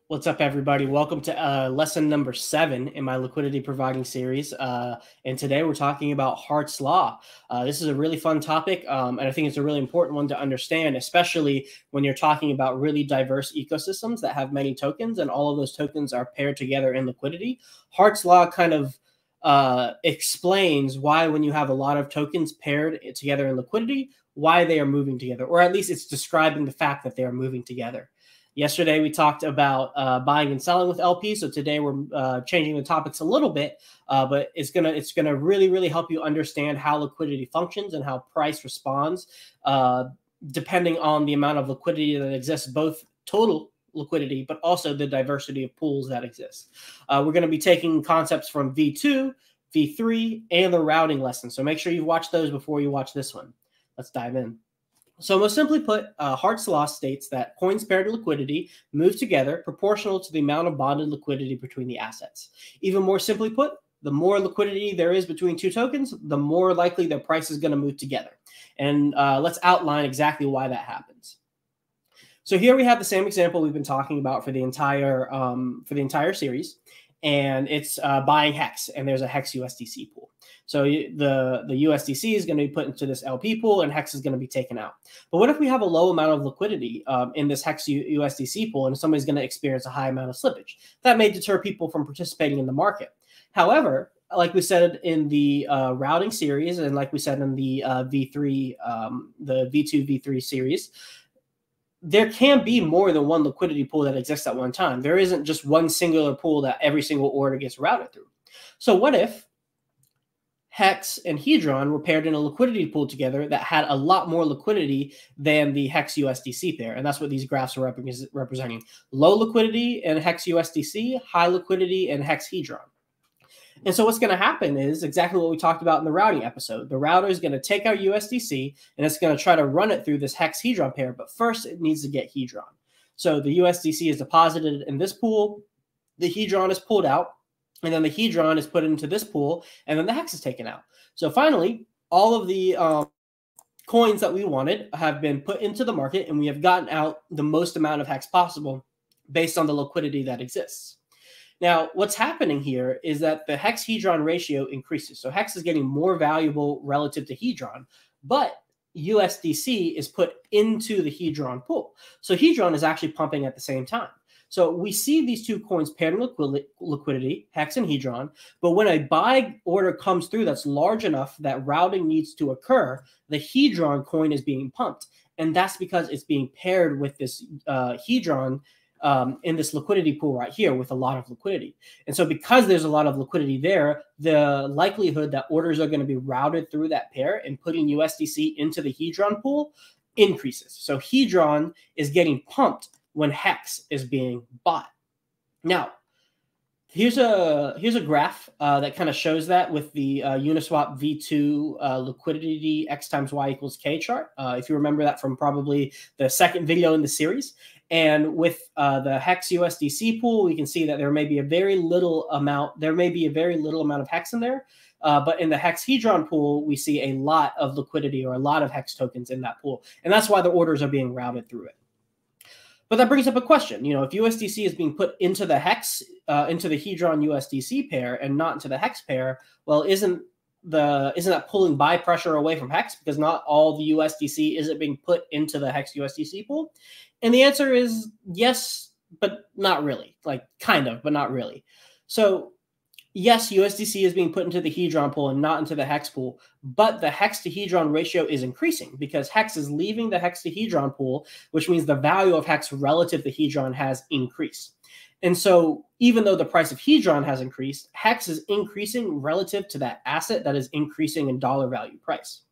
What's up, everybody? Welcome to lesson number 7 in my liquidity providing series. And today we're talking about Hart's Law. This is a really fun topic, and I think it's a really important one to understand, especially when you're talking about really diverse ecosystems that have many tokens, and all of those tokens are paired together in liquidity. Hart's Law kind of explains why when you have a lot of tokens paired together in liquidity, why they are moving together, or at least it's describing the fact that they are moving together. Yesterday, we talked about buying and selling with LP. So today we're changing the topics a little bit, but it's gonna really help you understand how liquidity functions and how price responds, depending on the amount of liquidity that exists, both total liquidity, but also the diversity of pools that exist. We're going to be taking concepts from V2, V3, and the routing lesson. So make sure you watch those before you watch this one. Let's dive in. So most simply put, Hart's Law states that coins paired to liquidity move together proportional to the amount of bonded liquidity between the assets. Even more simply put, the more liquidity there is between two tokens, the more likely their price is going to move together. And let's outline exactly why that happens. So here we have the same example we've been talking about for the entire series, and it's buying HEX, and there's a HEX USDC pool. So the USDC is going to be put into this LP pool, and HEX is going to be taken out. But what if we have a low amount of liquidity in this HEX USDC pool, and somebody's going to experience a high amount of slippage? That may deter people from participating in the market. However, like we said in the routing series, and like we said in the V2, V3 series, there can be more than one liquidity pool that exists at one time. There isn't just one singular pool that every single order gets routed through. So what if HEX and Hedron were paired in a liquidity pool together that had a lot more liquidity than the HEX USDC pair? And that's what these graphs are representing. Low liquidity in HEX USDC, high liquidity in HEX Hedron. And so what's going to happen is exactly what we talked about in the routing episode. The router is going to take our USDC, and it's going to try to run it through this HEX Hedron pair, but first it needs to get Hedron. So the USDC is deposited in this pool, the Hedron is pulled out, and then the Hedron is put into this pool, and then the HEX is taken out. So finally, all of the coins that we wanted have been put into the market, and we have gotten out the most amount of HEX possible based on the liquidity that exists. Now, what's happening here is that the HEX-Hedron ratio increases. So HEX is getting more valuable relative to Hedron, but USDC is put into the Hedron pool. So Hedron is actually pumping at the same time. So we see these two coins paired in liquidity, HEX and Hedron, but when a buy order comes through that's large enough that routing needs to occur, the Hedron coin is being pumped. And that's because it's being paired with this Hedron in this liquidity pool right here with a lot of liquidity. And so because there's a lot of liquidity there, the likelihood that orders are going to be routed through that pair and putting USDC into the Hedron pool increases. So Hedron is getting pumped when HEX is being bought. Now, here's a graph that kind of shows that with the Uniswap V2 liquidity X times Y equals K chart. If you remember that from probably the second video in the series. And with the HEX USDC pool, we can see that there may be a very little amount of HEX in there. But in the HEX Hedron pool, we see a lot of liquidity or a lot of HEX tokens in that pool. And that's why the orders are being routed through it. But that brings up a question. You know, if USDC is being put into the HEX, into the Hedron USDC pair and not into the HEX pair, well, isn't that pulling buy pressure away from HEX, because not all the USDC isn't being put into the HEX USDC pool? And the answer is yes, but not really. Like kind of, but not really. So yes, USDC is being put into the Hedron pool and not into the HEX pool, but the HEX to Hedron ratio is increasing because HEX is leaving the HEX to Hedron pool, which means the value of HEX relative to Hedron has increased. And so even though the price of Hedron has increased, HEX is increasing relative to that asset that is increasing in dollar value price.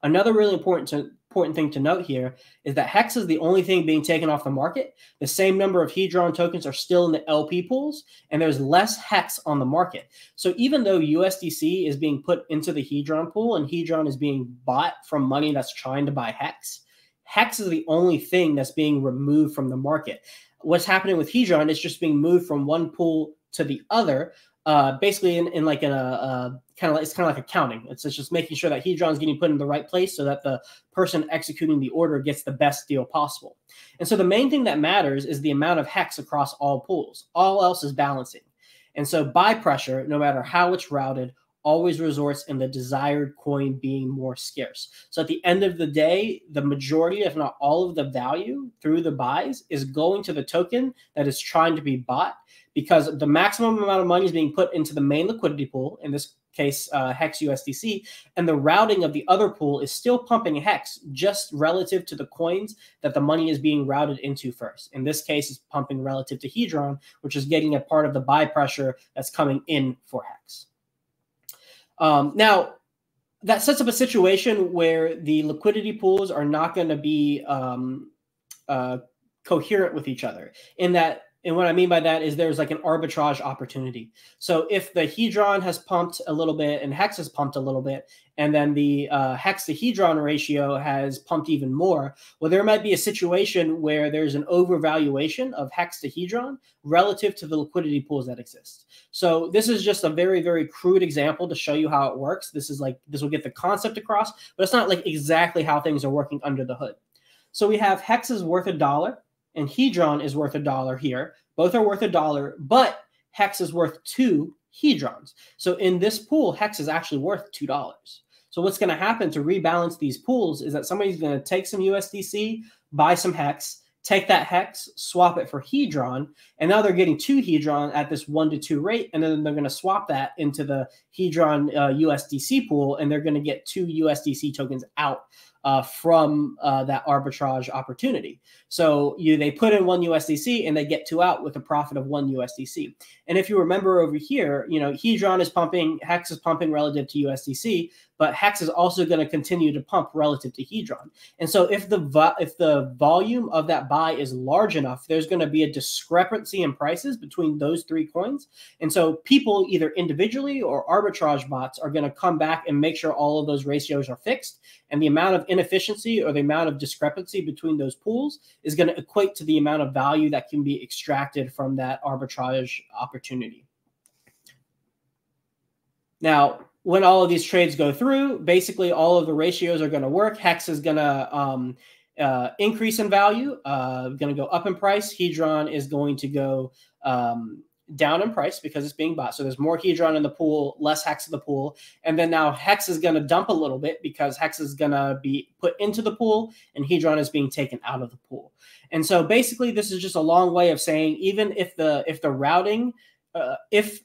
Another really important thing to note here is that HEX is the only thing being taken off the market. The same number of Hedron tokens are still in the LP pools, and there's less HEX on the market. So even though USDC is being put into the Hedron pool and Hedron is being bought from money that's trying to buy HEX, HEX is the only thing that's being removed from the market. What's happening with Hedron is just being moved from one pool to the other basically in like a kind of, it's kind of like accounting. It's just making sure that Hedron is getting put in the right place so that the person executing the order gets the best deal possible. And so the main thing that matters is the amount of hex across all pools. All else is balancing. And so buy pressure, no matter how it's routed, always resorts in the desired coin being more scarce. So at the end of the day, the majority, if not all of the value through the buys is going to the token that is trying to be bought, because the maximum amount of money is being put into the main liquidity pool, in this case, Hex USDC, and the routing of the other pool is still pumping Hex just relative to the coins that the money is being routed into first. In this case, it's pumping relative to Hedron, which is getting a part of the buy pressure that's coming in for Hex. Now, that sets up a situation where the liquidity pools are not going to be coherent with each other, in that, and what I mean by that is there's like an arbitrage opportunity. So if the Hedron has pumped a little bit and Hex has pumped a little bit, and then the Hex to Hedron ratio has pumped even more, well, there might be a situation where there's an overvaluation of Hex to Hedron relative to the liquidity pools that exist. So this is just a very, very crude example to show you how it works. This will get the concept across, but it's not like exactly how things are working under the hood. So we have Hex is worth $1 and Hedron is worth $1 here. Both are worth $1, but Hex is worth 2 Hedrons. So in this pool, Hex is actually worth $2. So what's going to happen to rebalance these pools is that somebody's going to take some USDC, buy some Hex, take that Hex, swap it for Hedron, and now they're getting 2 Hedron at this 1-to-2 rate, and then they're going to swap that into the Hedron USDC pool, and they're going to get 2 USDC tokens out from that arbitrage opportunity. So they put in 1 USDC and they get 2 out with a profit of 1 USDC. And if you remember over here, Hedron is pumping, Hex is pumping relative to USDC, but Hex is also going to continue to pump relative to Hedron. And so if the volume of that buy is large enough, there's going to be a discrepancy in prices between those 3 coins. And so people, either individually or arbitrage bots, are going to come back and make sure all of those ratios are fixed. And the amount of inefficiency or the amount of discrepancy between those pools is going to equate to the amount of value that can be extracted from that arbitrage opportunity. Now, when all of these trades go through, basically all of the ratios are going to work. Hex is going to increase in value, going to go up in price. Hedron is going to go down in price because it's being bought. So there's more Hedron in the pool, less Hex in the pool. And then now Hex is going to dump a little bit because Hex is going to be put into the pool and Hedron is being taken out of the pool. And so basically this is just a long way of saying, even if the routing, if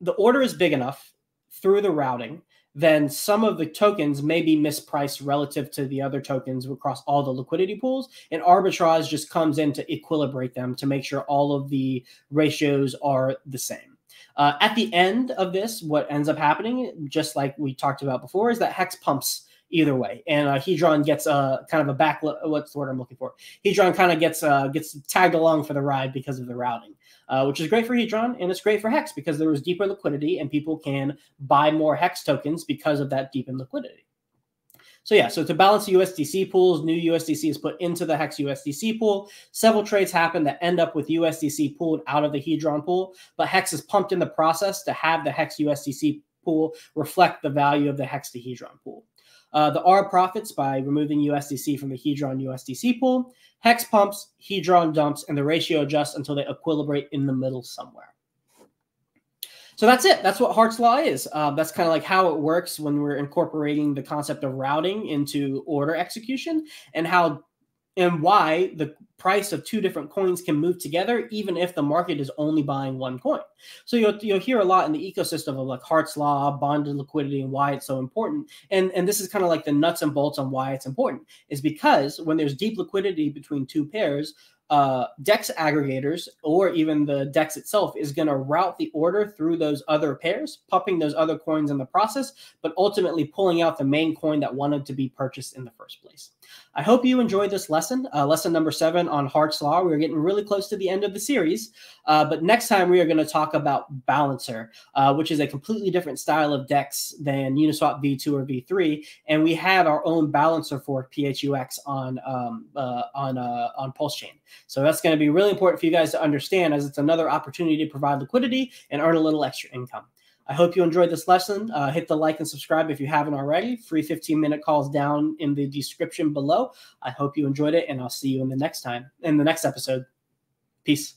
the order is big enough through the routing, then some of the tokens may be mispriced relative to the other tokens across all the liquidity pools. And arbitrage just comes in to equilibrate them to make sure all of the ratios are the same. At the end of this, what ends up happening, just like we talked about before, is that Hex pumps either way. And Hedron gets kind of a back, what's the word I'm looking for? Hedron kind of gets tagged along for the ride because of the routing. Which is great for Hedron, and it's great for Hex because there was deeper liquidity and people can buy more Hex tokens because of that deepened liquidity. So yeah, so to balance the USDC pools, new USDC is put into the Hex USDC pool. Several trades happen that end up with USDC pulled out of the Hedron pool, but Hex is pumped in the process to have the Hex USDC pool reflect the value of the Hex to Hedron pool. The R profits by removing USDC from the Hedron USDC pool. Hex pumps, Hedron dumps, and the ratio adjusts until they equilibrate in the middle somewhere. So that's it. That's what Hart's Law is. That's kind of like how it works when we're incorporating the concept of routing into order execution, and why the price of 2 different coins can move together even if the market is only buying 1 coin. So you'll hear a lot in the ecosystem of like Hart's Law, bonded liquidity, and why it's so important. And this is kind of like the nuts and bolts on why it's important, is because when there's deep liquidity between 2 pairs, DEX aggregators, or even the DEX itself, is going to route the order through those other pairs, pumping those other coins in the process, but ultimately pulling out the main coin that wanted to be purchased in the first place. I hope you enjoyed this lesson, lesson number 7 on Hart's Law. We're getting really close to the end of the series, but next time we are going to talk about Balancer, which is a completely different style of DEX than Uniswap V2 or V3, and we have our own Balancer for PHUX on Pulse Chain. So that's going to be really important for you guys to understand, as it's another opportunity to provide liquidity and earn a little extra income. I hope you enjoyed this lesson. Hit the like and subscribe if you haven't already. Free 15-minute calls down in the description below. I hope you enjoyed it, and I'll see you in the next episode. Peace.